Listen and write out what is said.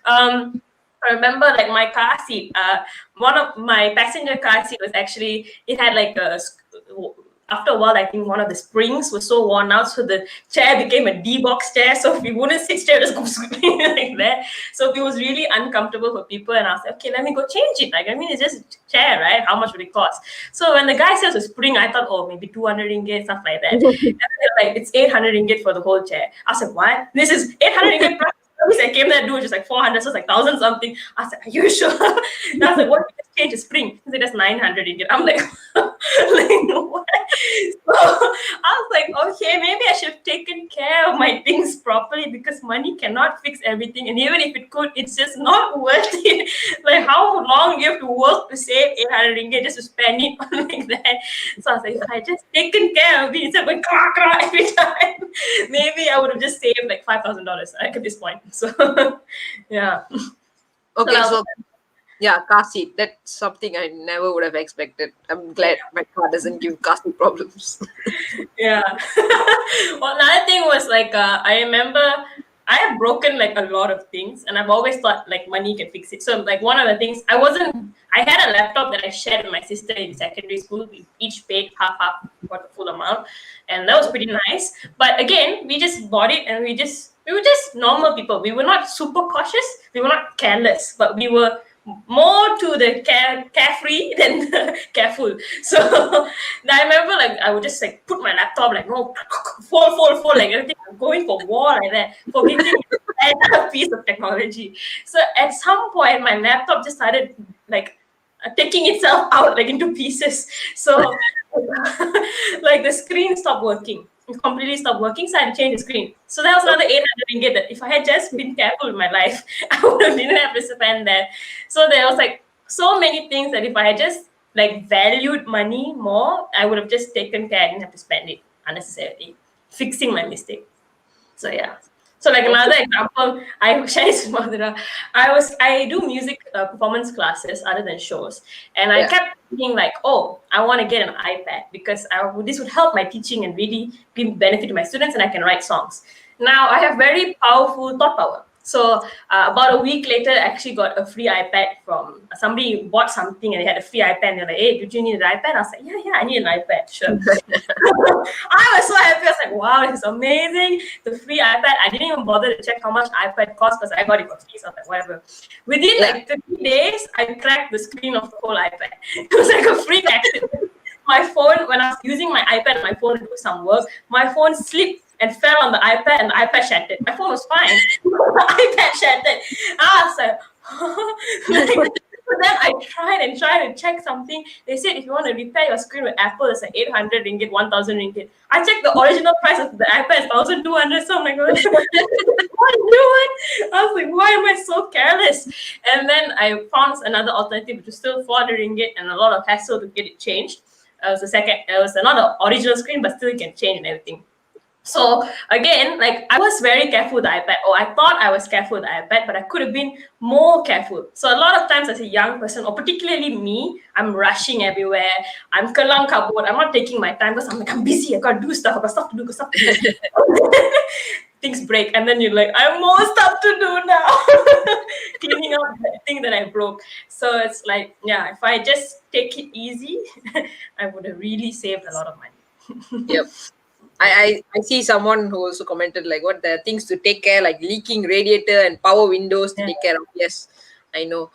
I remember like my car seat. One of my passenger car seat was actually, it had like after a while, I think one of the springs was so worn out, so the chair became a D-box chair. So if we wouldn't sit straight, just go like that. So it was really uncomfortable for people. And I was like, okay, let me go change it. Like, I mean, it's just a chair, right? How much would it cost? So when the guy says a spring, I thought, oh, maybe 200 ringgit, stuff like that. And they're like, it's 800 ringgit for the whole chair. I was like, what? This is 800 ringgit plus. I came there, dude, just like 400, so it's like 1,000 something. I was like, are you sure? And I was like, what if you just change the spring? He said, that's 900 ringgit. I'm like, what? So I was like, okay, maybe I should have taken care of my things properly, because money cannot fix everything. And even if it could, it's just not worth it. Like, how long you have to work to save 800 ringgit just to spend it on like that? So I was like, if I just taken care of it instead of going every time, maybe I would have just saved like $5,000 like, at this point. So yeah. Okay, so yeah, car seat. That's something I never would have expected. I'm glad my car doesn't give car seat problems. Yeah. Well, another thing was like, I remember I have broken like a lot of things, and I've always thought like money can fix it. So like one of the things, I had a laptop that I shared with my sister in secondary school. We each paid half for the full amount, and that was pretty nice. But again, we just bought it, and we were just normal people. We were not super cautious. We were not careless, but we were more to the carefree than the careful. So I remember like I would just like put my laptop like no fold like everything. I'm going for war like that, forgetting a piece of technology. So at some point my laptop just started like taking itself out like into pieces. So like the screen stopped working. It completely stopped working, so I had to change the screen. So that was another 800 ringgit that if I had just been careful with my life, I would have didn't have to spend that. So there was like so many things that if I had just like valued money more, I would have just taken care. I didn't have to spend it unnecessarily, fixing my mistake. So yeah. So like another example, I share this with Madhura. I do music performance classes other than shows, and I kept thinking like, oh, I want to get an iPad because this would help my teaching and really give benefit to my students, and I can write songs. Now I have very powerful thought power. So about a week later, I actually got a free iPad from somebody bought something and they had a free iPad. And they're like, hey, did you need an iPad? I was like, yeah, I need an iPad, sure. I was so happy. I was like, wow, this is amazing. The free iPad. I didn't even bother to check how much iPad cost because I got it for free. So I was like, whatever. Within like 3 days, I cracked the screen of the whole iPad. It was like a freak accident. My phone, when I was using my iPad and my phone to do some work, my phone slipped and fell on the iPad, and the iPad shattered. My phone was fine. The iPad shattered. I was like, then I tried to check something. They said if you want to repair your screen with Apple, it's like 800 ringgit, 1,000 ringgit. I checked the original price of the iPad is 1,200. So I'm like, what are you doing? I was like, why am I so careless? And then I found another alternative, which was still 400 ringgit and a lot of hassle to get it changed. It was another original screen, but still you can change and everything. So again, like I was very careful with the iPad, or I thought I was careful with the iPad, but I could have been more careful. So a lot of times as a young person, or particularly me, I'm rushing everywhere. I'm kelang kabut. I'm not taking my time because I'm like, I'm busy. I got to do stuff. I got stuff to do. Things break, and then you're like, I have more stuff to do now. Cleaning up the thing that I broke. So it's like, yeah, if I just take it easy, I would have really saved a lot of money. Yep. I see someone who also commented like what the things to take care, like leaking radiator and power windows to take care of. Yes, I know.